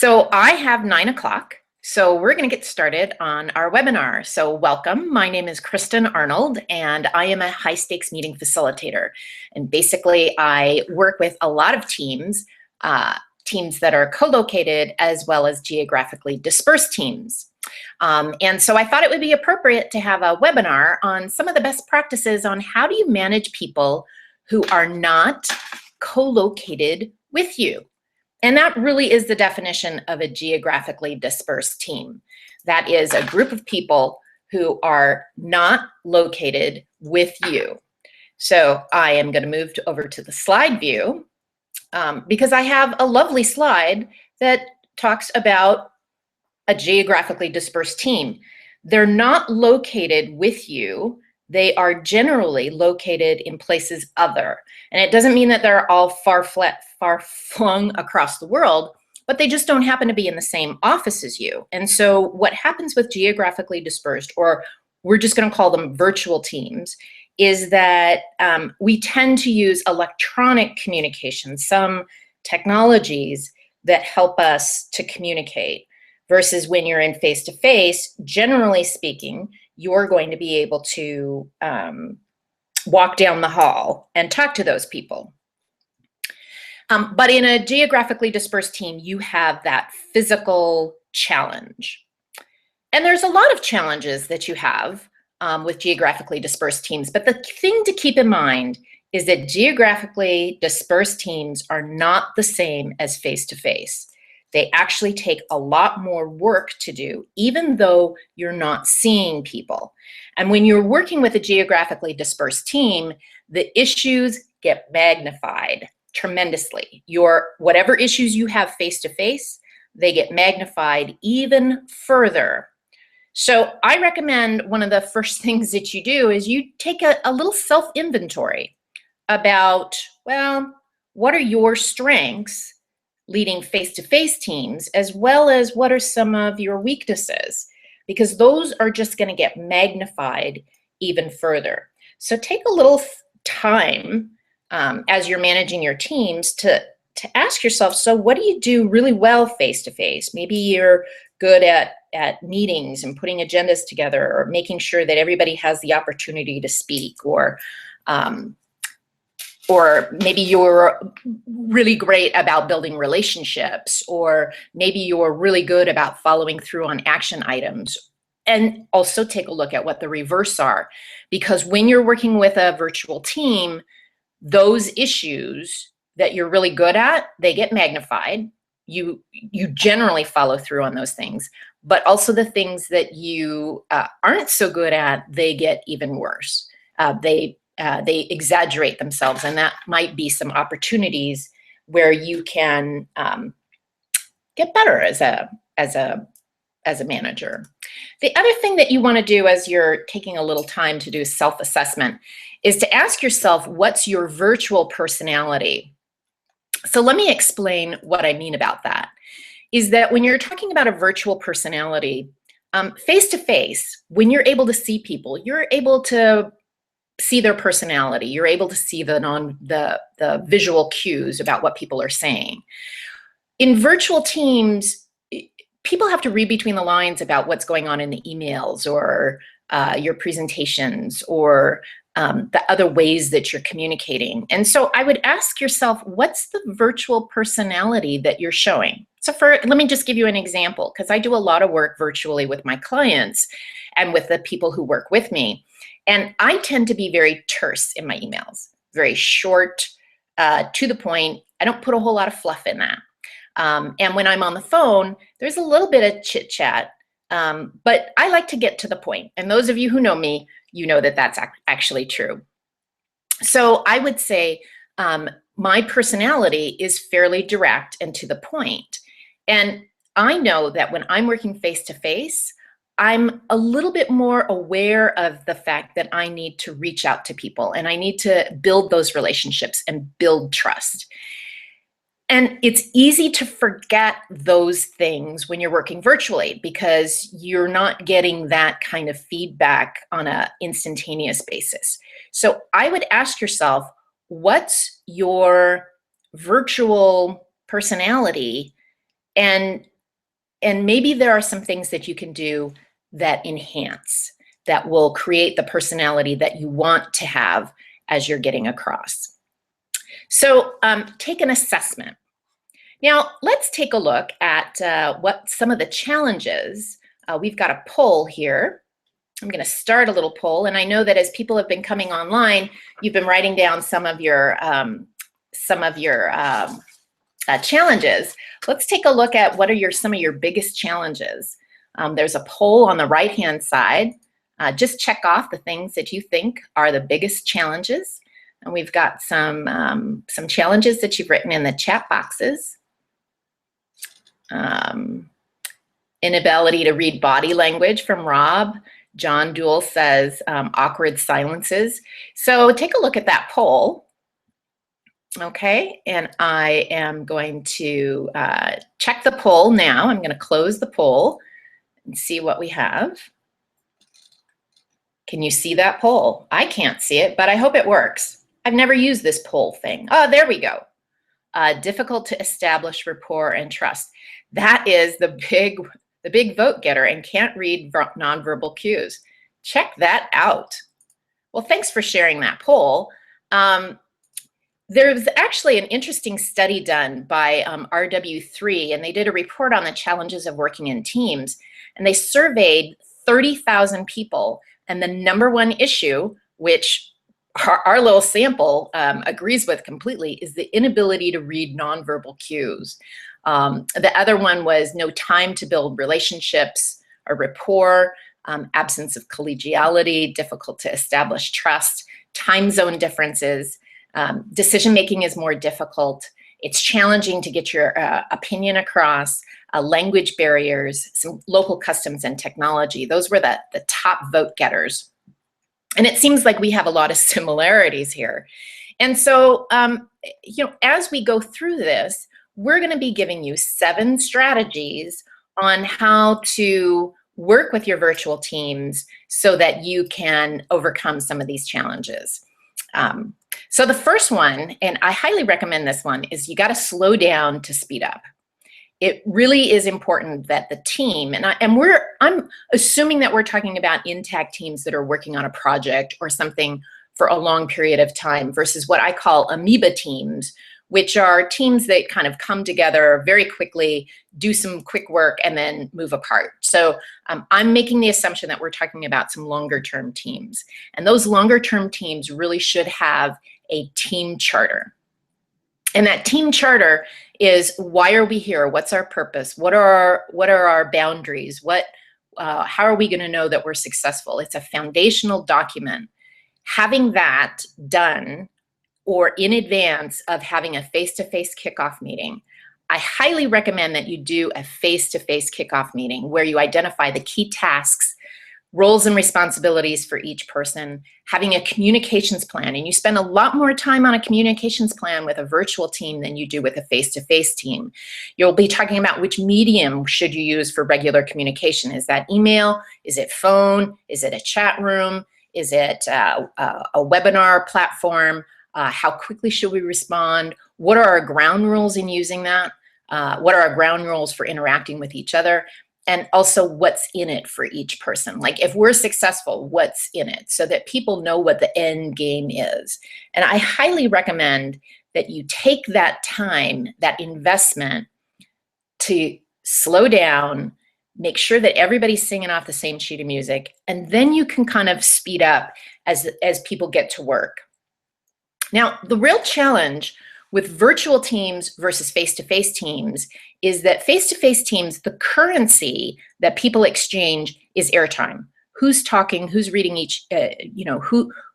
So I have 9 o'clock. So we're going to get started on our webinar. So welcome. My name is Kristin Arnold, and I am a high stakes meeting facilitator. And basically, I work with a lot of teams, teams that are co-located as well as geographically dispersed teams. And so I thought it would be appropriate to have a webinar on some of the best practices on how do you manage people who are not co-located with you. And that really is the definition of a geographically dispersed team. That is a group of people who are not located with you. So I am going to move over to the slide view because I have a lovely slide that talks about a geographically dispersed team. They're not located with you. They are generally located in places other. And it doesn't mean that they're all far flung across the world, but they just don't happen to be in the same office as you. And so what happens with geographically dispersed, or we're just going to call them virtual teams, is that we tend to use electronic communication, some technologies that help us to communicate, versus when you're in face-to-face, generally speaking, you're going to be able to walk down the hall and talk to those people. But in a geographically dispersed team, you have that physical challenge. And there's a lot of challenges that you have with geographically dispersed teams. But the thing to keep in mind is that geographically dispersed teams are not the same as face-to-face. They actually take a lot more work to do, even though you're not seeing people. And when you're working with a geographically dispersed team, the issues get magnified tremendously. Whatever issues you have face-to-face, they get magnified even further. So I recommend one of the first things that you do is you take a little self-inventory about, well, what are your strengths leading face-to-face teams, as well as what are some of your weaknesses, because those are just going to get magnified even further. So take a little time as you're managing your teams to ask yourself, so what do you do really well face-to-face? Maybe you're good at meetings and putting agendas together, or making sure that everybody has the opportunity to speak, or maybe you're really great about building relationships, or maybe you're really good about following through on action items. And also take a look at what the reverse are, because when you're working with a virtual team, those issues that you're really good at, they get magnified. You generally follow through on those things, but also the things that you aren't so good at, they get even worse. They exaggerate themselves, and that might be some opportunities where you can get better as a manager. The other thing that you want to do as you're taking a little time to do self-assessment is to ask yourself, what's your virtual personality? So let me explain what I mean about that. Is that when you're talking about a virtual personality, face-to-face, when you're able to see people, you're able to see their personality. You're able to see the visual cues about what people are saying. In virtual teams, people have to read between the lines about what's going on in the emails, or your presentations, or the other ways that you're communicating. And so I would ask yourself, what's the virtual personality that you're showing? So let me just give you an example, because I do a lot of work virtually with my clients and with the people who work with me. And I tend to be very terse in my emails, very short, to the point. I don't put a whole lot of fluff in that. And when I'm on the phone, there's a little bit of chit chat, but I like to get to the point. And those of you who know me, you know that that's actually true. So I would say my personality is fairly direct and to the point. And I know that when I'm working face-to-face, I'm a little bit more aware of the fact that I need to reach out to people, and I need to build those relationships and build trust. And it's easy to forget those things when you're working virtually, because you're not getting that kind of feedback on an instantaneous basis. So I would ask yourself, what's your virtual personality? And And maybe there are some things that you can do that enhance, that will create the personality that you want to have as you're getting across. So take an assessment. Now, let's take a look at what some of the challenges. We've got a poll here. I'm going to start a little poll, and I know that as people have been coming online, you've been writing down some of your challenges. Let's take a look at what are some of your biggest challenges. There's a poll on the right-hand side. Just check off the things that you think are the biggest challenges. And we've got some challenges that you've written in the chat boxes. Inability to read body language from Rob. John Duell says awkward silences. So take a look at that poll. Okay, and I am going to check the poll now. I'm going to close the poll and see what we have. Can you see that poll? I can't see it, but I hope it works. I've never used this poll thing. Oh, there we go. Difficult to establish rapport and trust. That is the big vote getter, and can't read nonverbal cues. Check that out. Well, thanks for sharing that poll. There's actually an interesting study done by RW3, and they did a report on the challenges of working in teams, and they surveyed 30,000 people, and the #1 issue, which our little sample agrees with completely, is the inability to read nonverbal cues. The other one was no time to build relationships or rapport, absence of collegiality, difficult to establish trust, time zone differences, decision-making is more difficult, it's challenging to get your opinion across, language barriers, some local customs and technology. Those were the top vote getters. And it seems like we have a lot of similarities here. And so, as we go through this, we're going to be giving you 7 strategies on how to work with your virtual teams so that you can overcome some of these challenges. So the first one, and I highly recommend this one, is you got to slow down to speed up. It really is important that the team, and I'm assuming that we're talking about intact teams that are working on a project or something for a long period of time versus what I call amoeba teams, which are teams that kind of come together very quickly, do some quick work, and then move apart. So I'm making the assumption that we're talking about some longer term teams. And those longer term teams really should have a team charter. And that team charter is, why are we here? What's our purpose? What are our boundaries? How are we going to know that we're successful? It's a foundational document. Having that done, or in advance of having a face-to-face kickoff meeting, I highly recommend that you do a face-to-face kickoff meeting where you identify the key tasks, roles and responsibilities for each person, having a communications plan. And you spend a lot more time on a communications plan with a virtual team than you do with a face-to-face team. You'll be talking about which medium should you use for regular communication. Is that email? Is it phone? Is it a chat room? Is it a webinar platform? How quickly should we respond? What are our ground rules in using that? What are our ground rules for interacting with each other? And also, what's in it for each person? Like, if we're successful, what's in it? So that people know what the end game is. And I highly recommend that you take that time, that investment, to slow down, make sure that everybody's singing off the same sheet of music, and then you can kind of speed up as people get to work. Now, the real challenge with virtual teams versus face-to-face teams is that face-to-face teams, the currency that people exchange is airtime. Who's talking? Who's reading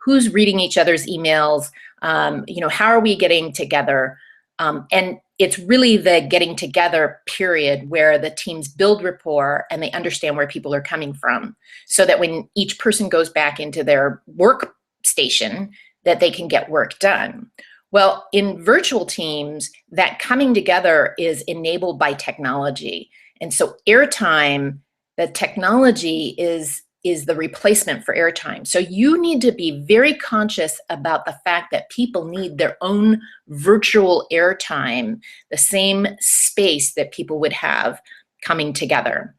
who's reading each other's emails? How are we getting together? And it's really the getting together period where the teams build rapport and they understand where people are coming from, so that when each person goes back into their workstation, that they can get work done. Well, in virtual teams, that coming together is enabled by technology. And so airtime, the technology is the replacement for airtime. So you need to be very conscious about the fact that people need their own virtual airtime, the same space that people would have coming together.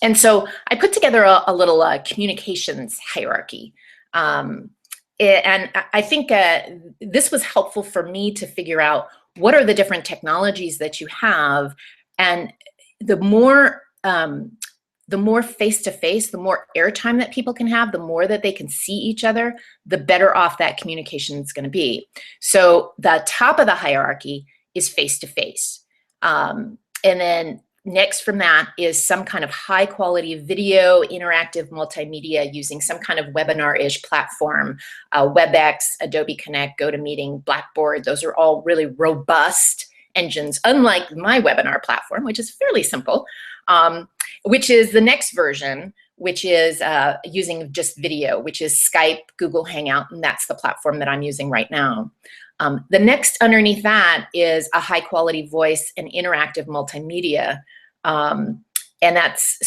And so I put together a little communications hierarchy. And I think this was helpful for me to figure out what are the different technologies that you have, and the more face-to-face, the more airtime that people can have, the more that they can see each other, the better off that communication is going to be. So the top of the hierarchy is face-to-face. And then next from that is some kind of high quality video, interactive multimedia using some kind of webinar-ish platform, WebEx, Adobe Connect, GoToMeeting, Blackboard. Those are all really robust engines, unlike my webinar platform, which is fairly simple, which is the next version, which is using just video, which is Skype, Google Hangout, and that's the platform that I'm using right now. The next underneath that is a high quality voice and interactive multimedia. And that's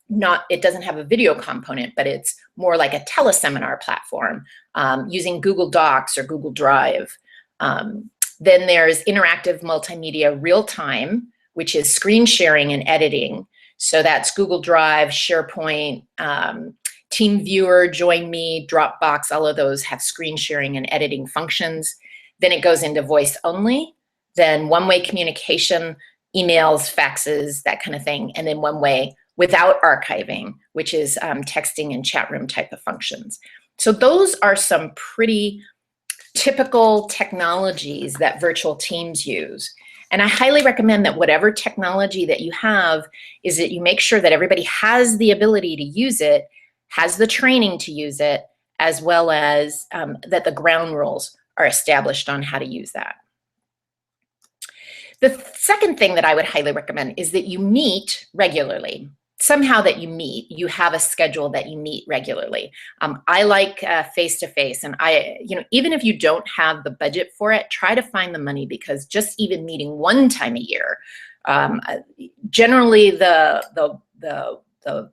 not, it doesn't have a video component, but it's more like a teleseminar platform using Google Docs or Google Drive. Then there's interactive multimedia real time, which is screen sharing and editing. So that's Google Drive, SharePoint, TeamViewer, JoinMe, Dropbox, all of those have screen sharing and editing functions. Then it goes into voice only, then one-way communication, emails, faxes, that kind of thing, and then one-way without archiving, which is texting and chat room type of functions. So those are some pretty typical technologies that virtual teams use. And I highly recommend that whatever technology that you have is that you make sure that everybody has the ability to use it, has the training to use it, as well as that the ground rules are established on how to use that. The second thing that I would highly recommend is that you meet regularly. Somehow that you meet, you have a schedule that you meet regularly. I like face-to-face, and even if you don't have the budget for it, try to find the money, because just even meeting one time a year, generally the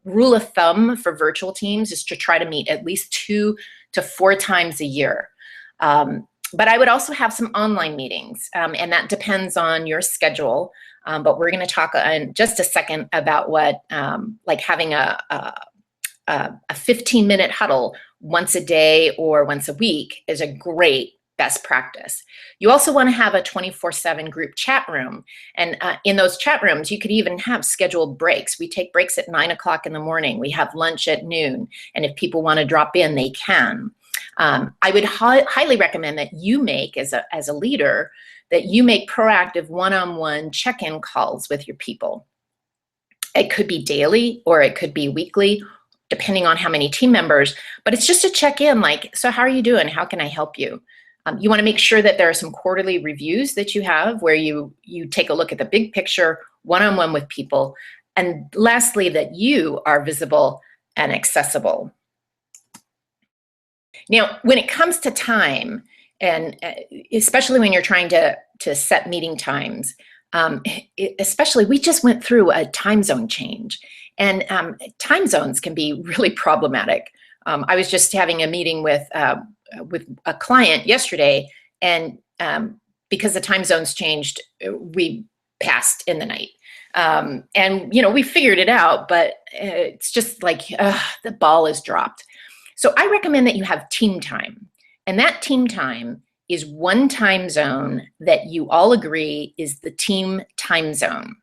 rule of thumb for virtual teams is to try to meet at least 2 to 4 times a year. But I would also have some online meetings, and that depends on your schedule. But we're going to talk in just a second about what, like having a 15-minute huddle once a day or once a week is a great best practice. You also want to have a 24/7 group chat room. And in those chat rooms, you could even have scheduled breaks. We take breaks at 9 o'clock in the morning. We have lunch at noon. And if people want to drop in, they can. I would highly recommend that you make, as a leader, that you make proactive one-on-one check-in calls with your people. It could be daily or it could be weekly, depending on how many team members, but it's just a check-in, like, so how are you doing? How can I help you? You want to make sure that there are some quarterly reviews that you have where you take a look at the big picture, one-on-one with people. And lastly, that you are visible and accessible. Now, when it comes to time, and especially when you're trying to set meeting times, especially, we just went through a time zone change, and time zones can be really problematic. I was just having a meeting with a client yesterday, and because the time zones changed, we passed in the night. And we figured it out, but it's just like the ball is dropped. So I recommend that you have team time. And that team time is one time zone that you all agree is the team time zone,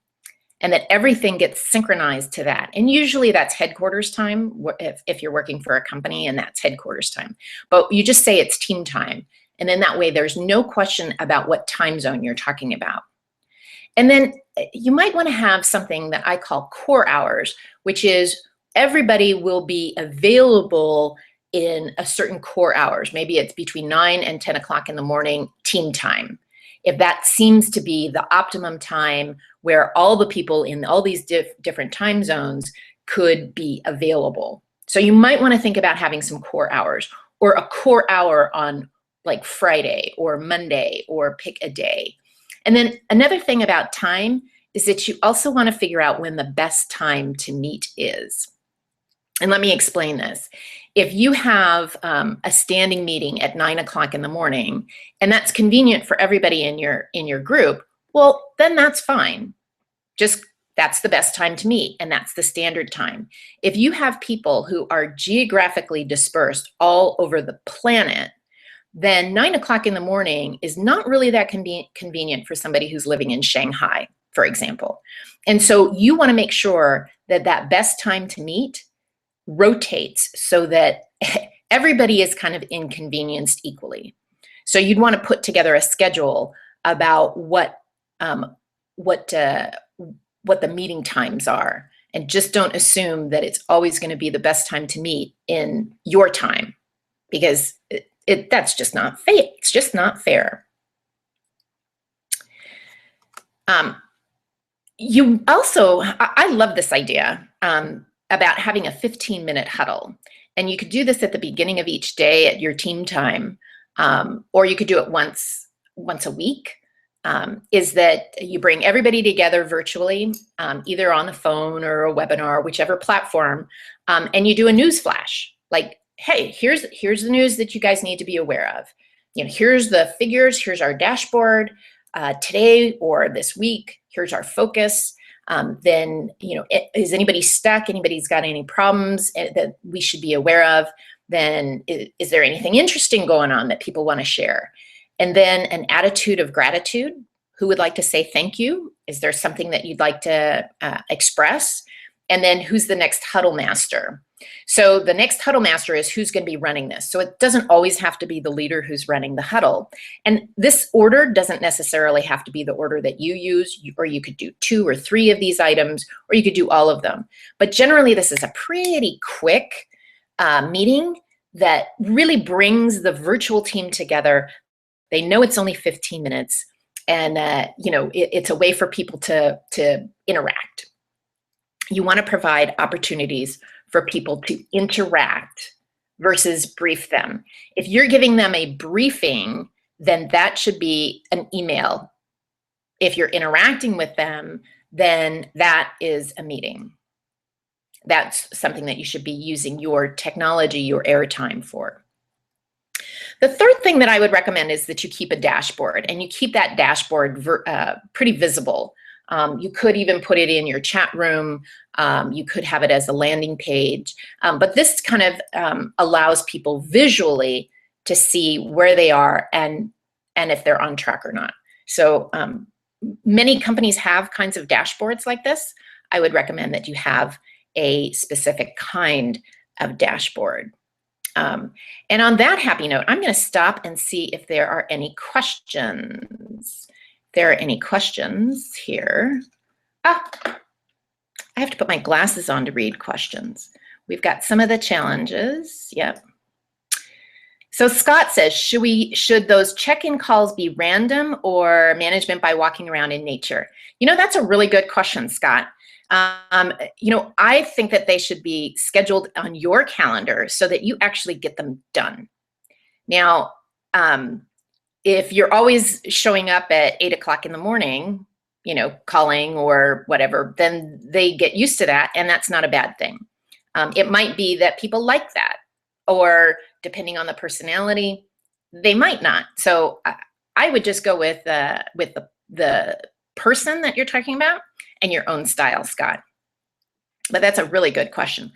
and that everything gets synchronized to that. And usually that's headquarters time, if you're working for a company, and that's headquarters time. But you just say it's team time. And then that way there's no question about what time zone you're talking about. And then you might want to have something that I call core hours, which is everybody will be available in a certain core hours. Maybe it's between 9 and 10 o'clock in the morning, team time. If that seems to be the optimum time where all the people in all these different time zones could be available. So you might want to think about having some core hours, or a core hour on like Friday or Monday, or pick a day. And then another thing about time is that you also want to figure out when the best time to meet is. And let me explain this. If you have a standing meeting at 9 o'clock in the morning, and that's convenient for everybody in your group, well, then that's fine. Just that's the best time to meet, and that's the standard time. If you have people who are geographically dispersed all over the planet, then 9 o'clock in the morning is not really that convenient for somebody who's living in Shanghai, for example. And so you want to make sure that that best time to meet rotates so that everybody is kind of inconvenienced equally. So you'd want to put together a schedule about what the meeting times are, and just don't assume that it's always going to be the best time to meet in your time, because that's just not fair. It's just not fair. You also, I love this idea about having a 15-minute huddle. And you could do this at the beginning of each day at your team time, or you could do it once a week. Is that you bring everybody together virtually, either on the phone or a webinar, whichever platform, and you do a news flash. Like, hey, here's the news that you guys need to be aware of. You know, here's the figures, here's our dashboard today or this week, here's our focus. Then, you know, is anybody stuck? Anybody's got any problems that we should be aware of? Then is there anything interesting going on that people want to share? And then an attitude of gratitude. Who would like to say thank you? Is there something that you'd like to express? And then who's the next huddle master? So the next huddle master is who's going to be running this. So it doesn't always have to be the leader who's running the huddle. And this order doesn't necessarily have to be the order that you use, or you could do 2 or 3 of these items, or you could do all of them. But generally, this is a pretty quick meeting that really brings the virtual team together. They know it's only 15 minutes, and you know, it's a way for people to interact. You want to provide opportunities for people to interact versus brief them. If you're giving them a briefing, then that should be an email. If you're interacting with them, then that is a meeting. That's something that you should be using your technology, your airtime for. The third thing that I would recommend is that you keep a dashboard, and you keep that dashboard pretty visible. You could even put it in your chat room. You could have it as a landing page. But this kind of allows people visually to see where they are and if they're on track or not. So many companies have kinds of dashboards like this. I would recommend that you have a specific kind of dashboard. And on that happy note, I'm going to stop and see if there are any questions. If there are any questions here. I have to put my glasses on to read questions. We've got some of the challenges. Yep. So Scott says, should those check-in calls be random or management by walking around in nature? You know, that's a really good question, Scott. You know, I think that they should be scheduled on your calendar so that you actually get them done. Now, if you're always showing up at 8 o'clock in the morning, you know, calling or whatever, then they get used to that, and that's not a bad thing. It might be that people like that, or depending on the personality, they might not. So I would just go with the person that you're talking about and your own style, Scott. But that's a really good question.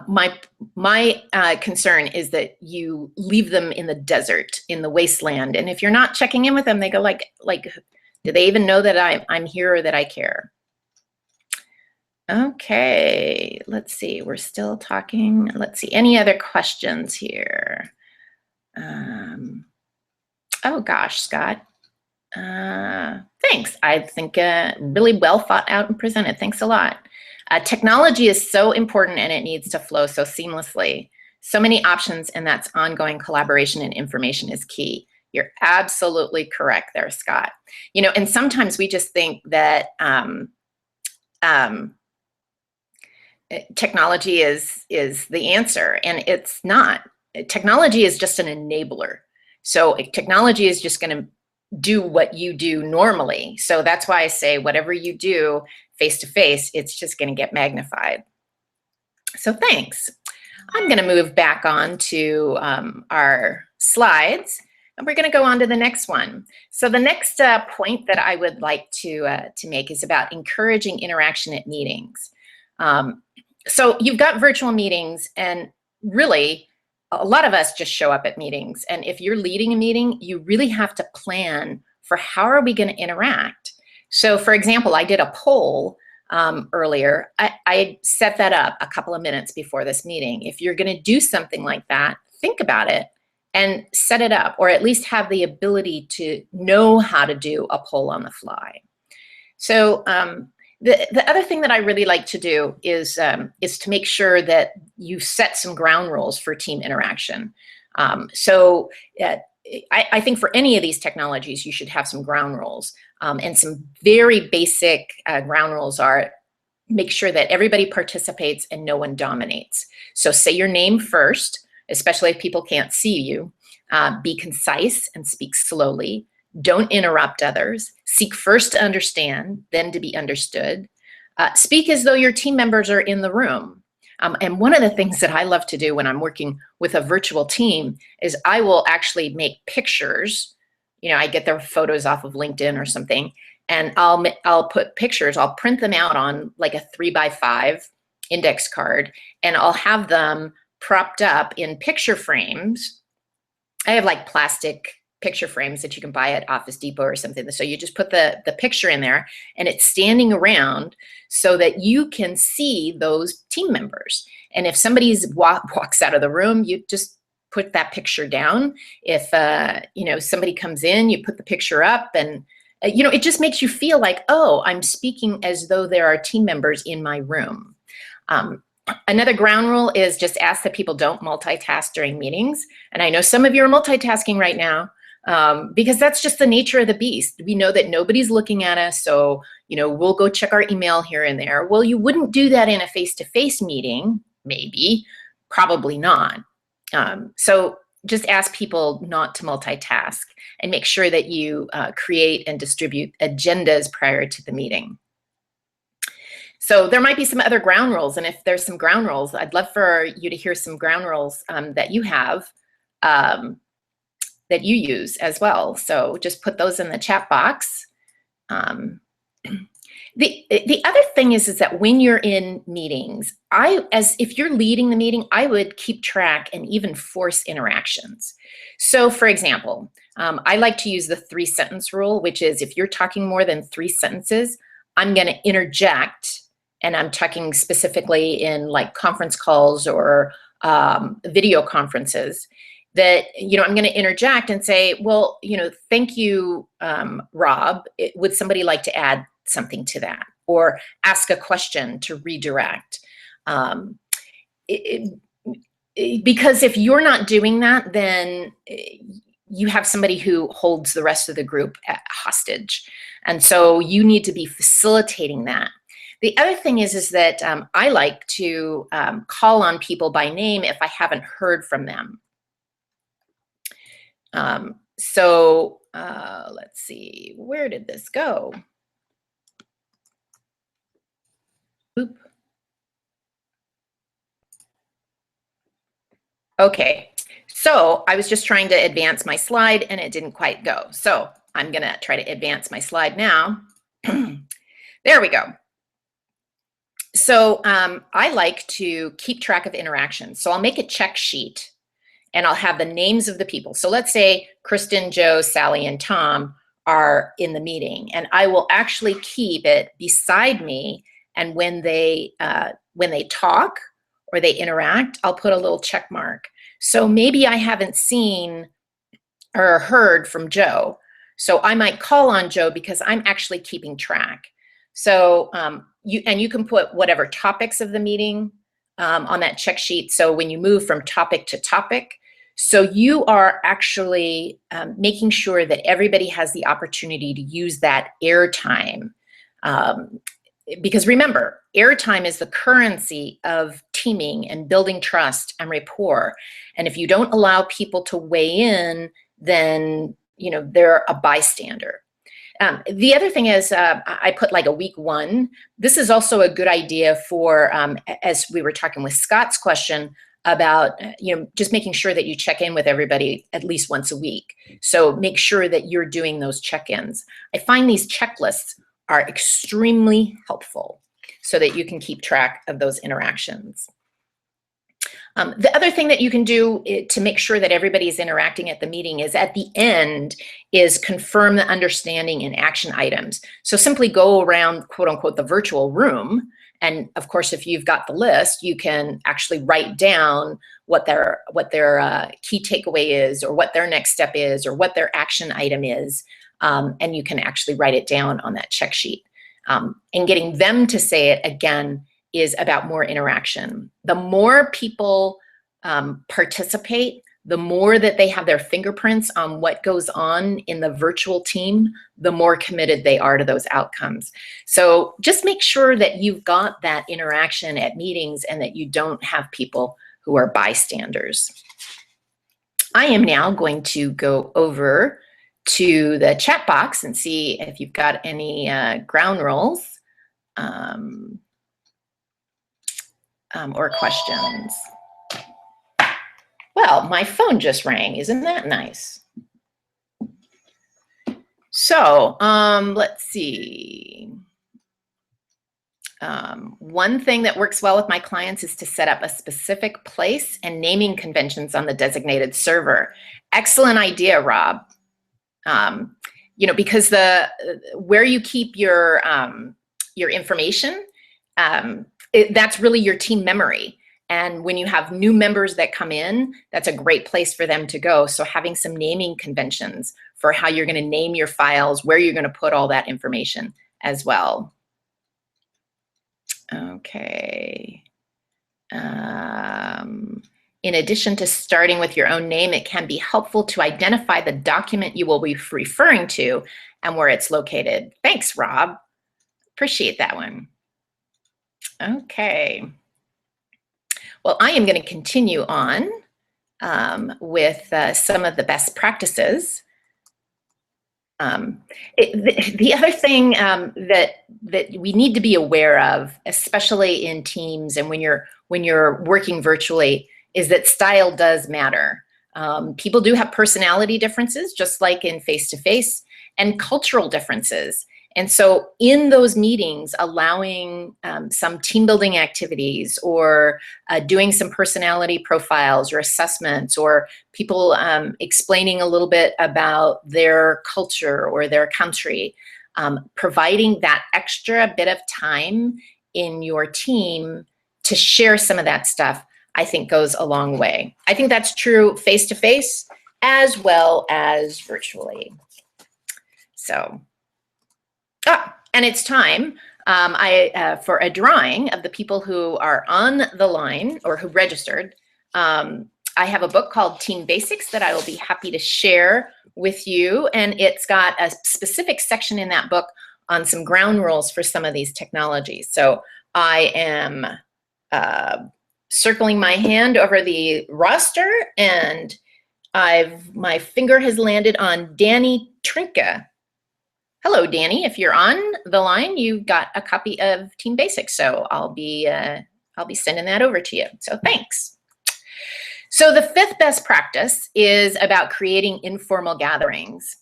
My concern is that you leave them in the desert, in the wasteland, and if you're not checking in with them, they go like, do they even know that I'm here or that I care? Okay, let's see. We're still talking. Let's see. Any other questions here? Oh gosh, Scott. Thanks. I think really well thought out and presented. Thanks a lot. Technology is so important, and it needs to flow so seamlessly. So many options, and that's ongoing collaboration and information is key. You're absolutely correct there, Scott. You know, and sometimes we just think that technology is the answer, and it's not. Technology is just an enabler. So technology is just going to do what you do normally. So that's why I say whatever you do face to face, it's just going to get magnified. So thanks. I'm going to move back on to our slides. And we're going to go on to the next one. So the next point that I would like to make is about encouraging interaction at meetings. So you've got virtual meetings, and really, a lot of us just show up at meetings. And if you're leading a meeting, you really have to plan for how are we going to interact. So for example, I did a poll earlier. I set that up a couple of minutes before this meeting. If you're going to do something like that, think about it and set it up, or at least have the ability to know how to do a poll on the fly. So the other thing that I really like to do is to make sure that you set some ground rules for team interaction. I think for any of these technologies, you should have some ground rules. And some very basic ground rules are: make sure that everybody participates and no one dominates. So say your name first, especially if people can't see you. Be concise and speak slowly. Don't interrupt others. Seek first to understand, then to be understood. Speak as though your team members are in the room. And one of the things that I love to do when I'm working with a virtual team is I will actually make pictures. You know, I get their photos off of LinkedIn or something, and I'll put pictures. I'll print them out on like a 3x5 index card, and I'll have them propped up in picture frames. I have like plastic picture frames that you can buy at Office Depot or something. So you just put the picture in there, and it's standing around so that you can see those team members. And if somebody walks out of the room, you just put that picture down. If somebody comes in, you put the picture up, and it just makes you feel like, oh, I'm speaking as though there are team members in my room. Another ground rule is just ask that people don't multitask during meetings. And I know some of you are multitasking right now because that's just the nature of the beast. We know that nobody's looking at us, so we'll go check our email here and there. Well, you wouldn't do that in a face-to-face meeting, maybe, probably not. So just ask people not to multitask, and make sure that you create and distribute agendas prior to the meeting. So there might be some other ground rules, and if there's some ground rules, I'd love for you to hear some ground rules that you have that you use as well. So just put those in the chat box. The other thing is that when you're in meetings, if you're leading the meeting, I would keep track and even force interactions. So for example, I like to use the 3-sentence rule, which is if you're talking more than 3 sentences, I'm going to interject. And I'm talking specifically in like conference calls or video conferences, that, I'm going to interject and say, well, thank you, Rob. Would somebody like to add something to that? Or ask a question to redirect? Because if you're not doing that, then you have somebody who holds the rest of the group hostage. And so you need to be facilitating that. The other thing is that I like to call on people by name if I haven't heard from them. Let's see, where did this go? Oop. Okay, so I was just trying to advance my slide and it didn't quite go. So I'm gonna try to advance my slide now. There we go. So I like to keep track of interactions. So I'll make a check sheet and I'll have the names of the people. So let's say Kristin, Joe, Sally, and Tom are in the meeting, and I will actually keep it beside me. And when they talk or they interact, I'll put a little check mark. So maybe I haven't seen or heard from Joe. So I might call on Joe because I'm actually keeping track. So you can put whatever topics of the meeting on that check sheet. So when you move from topic to topic, so you are actually making sure that everybody has the opportunity to use that airtime. Because remember, airtime is the currency of teaming and building trust and rapport. And if you don't allow people to weigh in, then they're a bystander. The other thing is I put like a week 1. This is also a good idea for, as we were talking with Scott's question, about, just making sure that you check in with everybody at least once a week. So make sure that you're doing those check-ins. I find these checklists are extremely helpful so that you can keep track of those interactions. The other thing that you can do to make sure that everybody is interacting at the meeting is at the end is confirm the understanding and action items. So simply go around, quote unquote, the virtual room. And of course, if you've got the list, you can actually write down what their key takeaway is, or what their next step is, or what their action item is. And you can actually write it down on that check sheet. And getting them to say it again is about more interaction. The more people participate, the more that they have their fingerprints on what goes on in the virtual team, the more committed they are to those outcomes. So just make sure that you've got that interaction at meetings and that you don't have people who are bystanders. I am now going to go over to the chat box and see if you've got any ground rules or questions. Well, my phone just rang. Isn't that nice? So let's see. One thing that works well with my clients is to set up a specific place and naming conventions on the designated server. Excellent idea, Rob. Because where you keep your information, that's really your team memory. And when you have new members that come in, that's a great place for them to go. So having some naming conventions for how you're going to name your files, where you're going to put all that information as well. Okay. In addition to starting with your own name, it can be helpful to identify the document you will be referring to and where it's located. Thanks, Rob. Appreciate that one. Okay. Well, I am going to continue on with some of the best practices. The other thing that we need to be aware of, especially in teams and when you're working virtually, is that style does matter. People do have personality differences, just like in face-to-face, and cultural differences. And so in those meetings, allowing some team building activities, or doing some personality profiles or assessments, or people explaining a little bit about their culture or their country, providing that extra bit of time in your team to share some of that stuff, I think goes a long way. I think that's true face-to-face as well as virtually. So. And it's time for a drawing of the people who are on the line or who registered. I have a book called Team Basics that I will be happy to share with you. And it's got a specific section in that book on some ground rules for some of these technologies. So I am circling my hand over the roster, and my finger has landed on Danny Trinka. Hello, Danny. If you're on the line, you got a copy of Team Basics, so I'll be sending that over to you. So thanks. So the fifth best practice is about creating informal gatherings,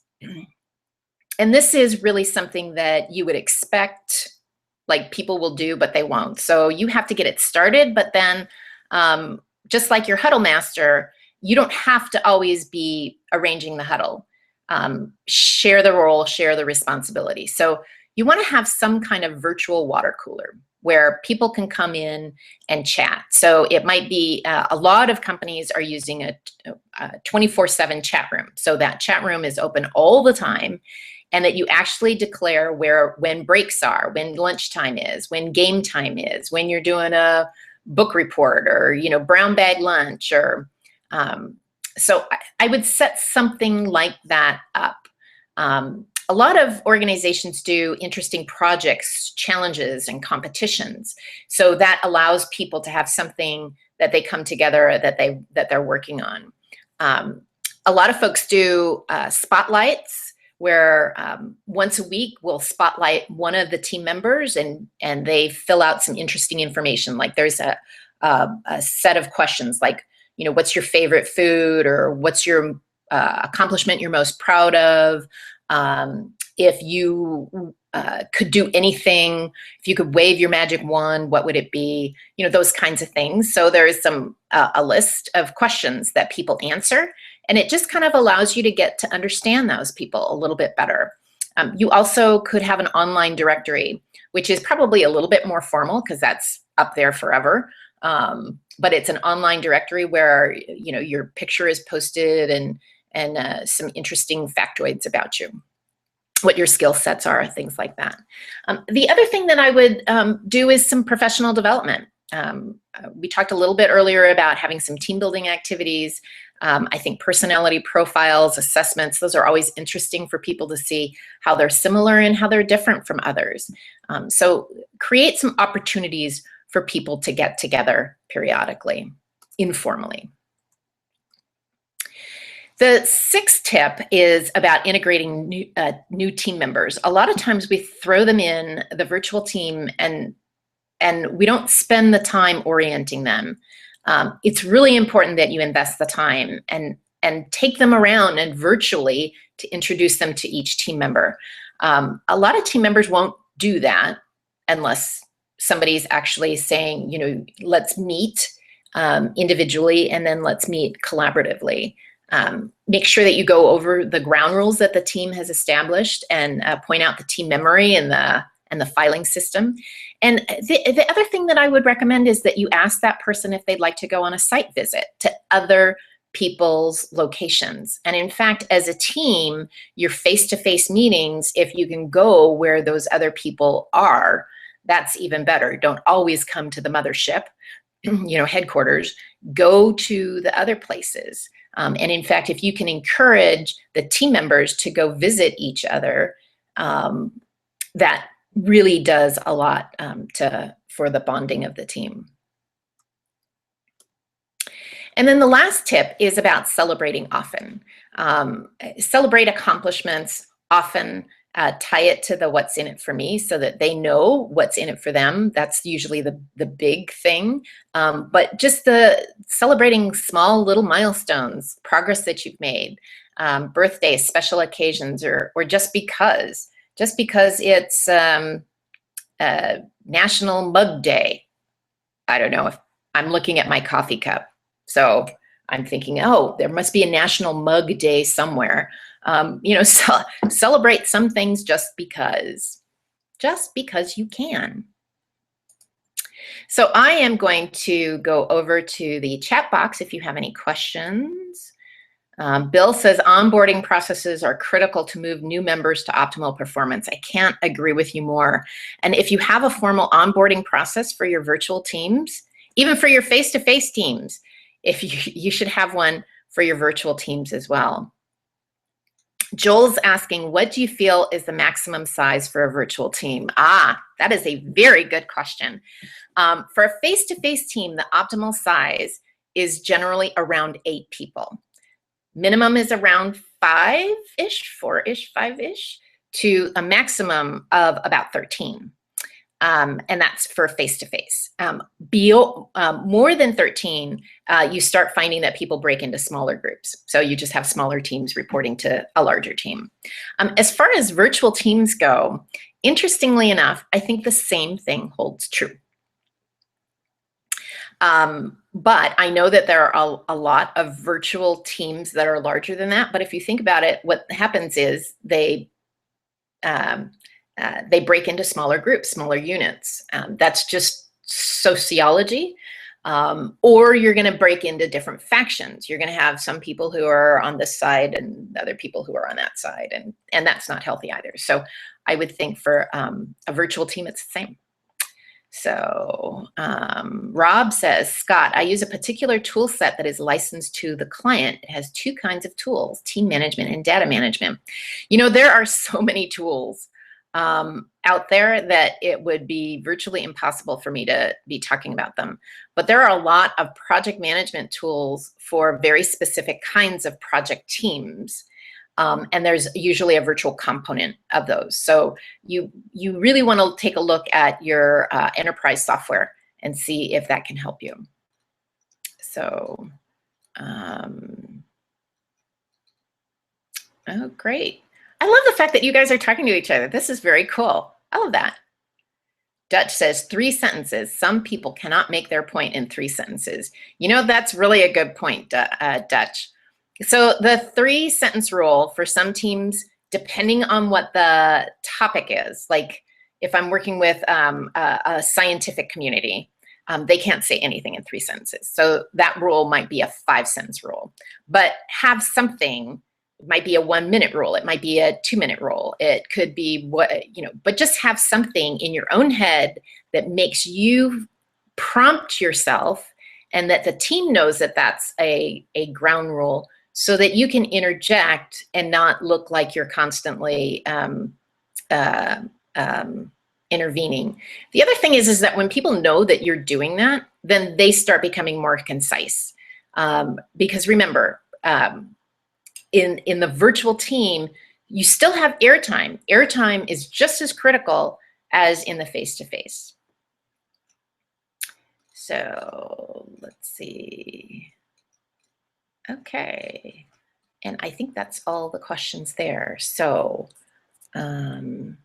and this is really something that you would expect, like, people will do, but they won't. So you have to get it started, but then just like your huddle master, you don't have to always be arranging the huddle. Share the role, share the responsibility. So you want to have some kind of virtual water cooler where people can come in and chat. So it might be, a lot of companies are using a 24/7 chat room. So that chat room is open all the time, and that you actually declare when breaks are, when lunchtime is, when game time is, when you're doing a book report, or, brown bag lunch, or, so I would set something like that up. A lot of organizations do interesting projects, challenges, and competitions. So that allows people to have something that they come together that they're working on. A lot of folks do spotlights, where once a week we'll spotlight one of the team members, and they fill out some interesting information. Like there's a a set of questions like, what's your favorite food, or what's your accomplishment you're most proud of? If you could do anything, if you could wave your magic wand, what would it be? Those kinds of things. So there is a list of questions that people answer, and it just kind of allows you to get to understand those people a little bit better. You also could have an online directory, which is probably a little bit more formal because that's up there forever. But it's an online directory where your picture is posted and some interesting factoids about you, what your skill sets are, things like that. The other thing that I would do is some professional development. We talked a little bit earlier about having some team building activities. I think personality profiles, assessments, those are always interesting for people to see how they're similar and how they're different from others. So create some opportunities for people to get together periodically, informally. The sixth tip is about integrating new team members. A lot of times we throw them in the virtual team and we don't spend the time orienting them. It's really important that you invest the time and take them around and virtually to introduce them to each team member. A lot of team members won't do that unless somebody's actually saying, let's meet individually and then let's meet collaboratively. Make sure that you go over the ground rules that the team has established and point out the team memory and the filing system. And the other thing that I would recommend is that you ask that person if they'd like to go on a site visit to other people's locations. And in fact, as a team, your face-to-face meetings, if you can go where those other people are, that's even better. Don't always come to the mothership, headquarters. Go to the other places. And in fact, if you can encourage the team members to go visit each other, that really does a lot for the bonding of the team. And then the last tip is about celebrating often. Celebrate accomplishments often. Tie it to the what's in it for me so that they know what's in it for them. That's usually the big thing. But just the celebrating small little milestones, progress that you've made, birthdays, special occasions, or just because it's National Mug Day. I don't know if I'm looking at my coffee cup. So I'm thinking, oh, there must be a National Mug Day somewhere. Celebrate some things just because you can. So I am going to go over to the chat box if you have any questions. Bill says onboarding processes are critical to move new members to optimal performance. I can't agree with you more. And if you have a formal onboarding process for your virtual teams, even for your face-to-face teams, you should have one for your virtual teams as well. Joel's asking, what do you feel is the maximum size for a virtual team? That is a very good question. For a face-to-face team, the optimal size is generally around 8 people. Minimum is around 5-ish, 4-ish, 5-ish, to a maximum of about 13. And that's for face-to-face. More than 13, you start finding that people break into smaller groups. So you just have smaller teams reporting to a larger team. As far as virtual teams go, interestingly enough, I think the same thing holds true. But I know that there are a lot of virtual teams that are larger than that. But if you think about it, what happens is they break into smaller groups, smaller units. That's just sociology. Or you're going to break into different factions. You're going to have some people who are on this side and other people who are on that side. And that's not healthy either. So I would think for a virtual team, it's the same. So Rob says, Scott, I use a particular tool set that is licensed to the client. It has 2 kinds of tools, team management and data management. There are so many tools out there that it would be virtually impossible for me to be talking about them. But there are a lot of project management tools for very specific kinds of project teams. And there's usually a virtual component of those. So you really want to take a look at your enterprise software and see if that can help you. So, oh, great. I love the fact that you guys are talking to each other. This is very cool. I love that. Dutch says 3 sentences. Some people cannot make their point in 3 sentences. You know, that's really a good point, Dutch. So the 3-sentence rule for some teams, depending on what the topic is, like if I'm working with a scientific community, they can't say anything in 3 sentences. So that rule might be a 5-sentence rule, but have something. It might be a 1-minute rule. It might be a 2-minute rule. It could be what, you know, but just have something in your own head that makes you prompt yourself and that the team knows that that's a ground rule so that you can interject and not look like you're constantly intervening. The other thing is that when people know that you're doing that, then they start becoming more concise. Because remember, in the virtual team, you still have airtime. Airtime is just as critical as in the face-to-face. So let's see. Okay. And I think that's all the questions there. So I'm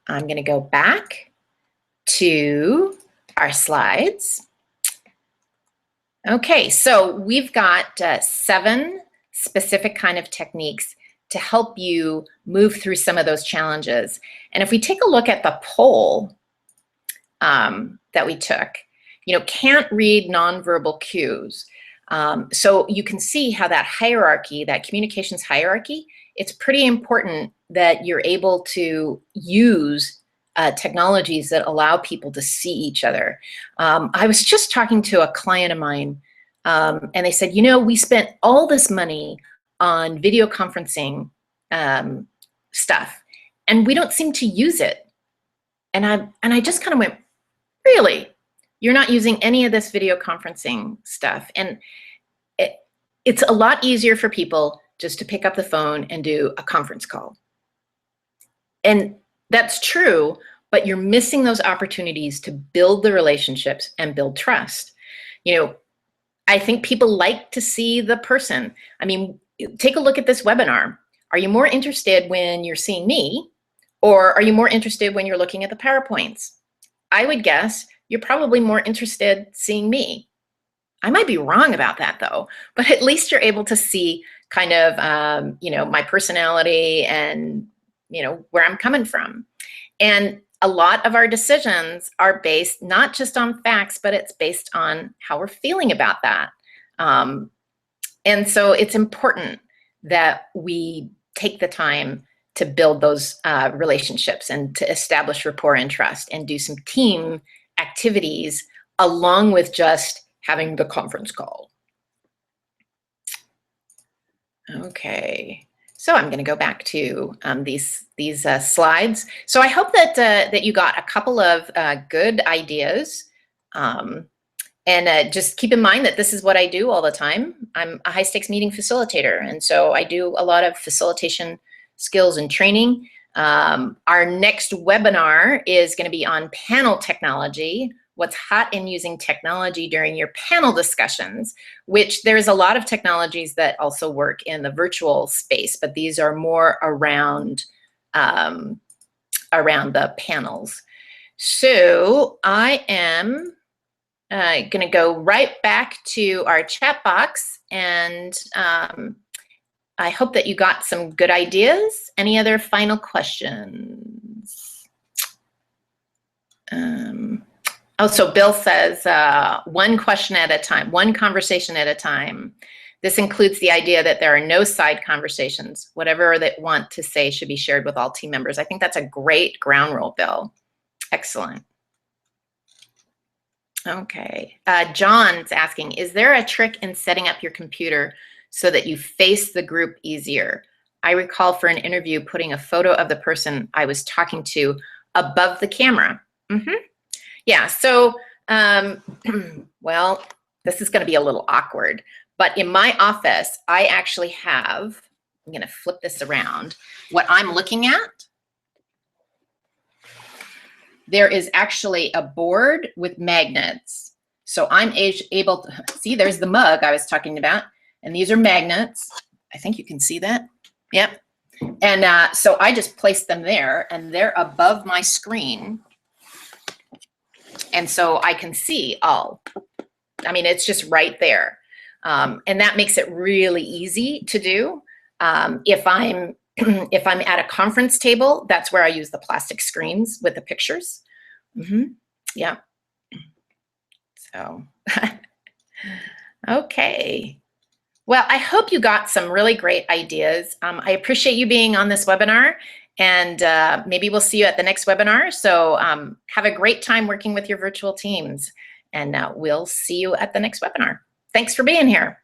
going to go back to our slides. Okay, so we've got 7 specific kind of techniques to help you move through some of those challenges. And if we take a look at the poll that we took, you know, can't read nonverbal cues. So you can see how that hierarchy, that communications hierarchy, it's pretty important that you're able to use technologies that allow people to see each other. I was just talking to a client of mine, and they said, you know, we spent all this money on video conferencing stuff, and we don't seem to use it. And I just kind of went, really? You're not using any of this video conferencing stuff? And it's a lot easier for people just to pick up the phone and do a conference call. And that's true, but you're missing those opportunities to build the relationships and build trust. You know, I think people like to see the person. I mean, take a look at this webinar. Are you more interested when you're seeing me, or are you more interested when you're looking at the PowerPoints? I would guess you're probably more interested seeing me. I might be wrong about that though, but at least you're able to see kind of, you know, my personality and, you know, where I'm coming from. And a lot of our decisions are based not just on facts, but it's based on how we're feeling about that. And so it's important that we take the time to build those relationships and to establish rapport and trust and do some team activities along with just having the conference call. Okay, so I'm going to go back to these slides. So I hope that that you got a couple of good ideas. And just keep in mind that this is what I do all the time. I'm a high-stakes meeting facilitator, and so I do a lot of facilitation skills and training. Our next webinar is going to be on panel technology, what's hot in using technology during your panel discussions, which there's a lot of technologies that also work in the virtual space, but these are more around, around the panels. So I am going to go right back to our chat box, and I hope that you got some good ideas. Any other final questions? Oh, so Bill says, one question at a time, one conversation at a time. This includes the idea that there are no side conversations. Whatever they want to say should be shared with all team members. I think that's a great ground rule, Bill. Excellent. Okay, John's asking, is there a trick in setting up your computer so that you face the group easier? I recall for an interview putting a photo of the person I was talking to above the camera. Yeah, so, well, this is gonna be a little awkward, but in my office, I actually have, I'm gonna flip this around. What I'm looking at there is actually a board with magnets. So I'm able to see, there's the mug I was talking about, and these are magnets. I think you can see that. Yep. And so I just placed them there, and they're above my screen. And so I can see all. I mean, it's just right there. And that makes it really easy to do. If I'm at a conference table, that's where I use the plastic screens with the pictures. Yeah. So, okay. Well, I hope you got some really great ideas. I appreciate you being on this webinar, and maybe we'll see you at the next webinar. So have a great time working with your virtual teams, and we'll see you at the next webinar. Thanks for being here.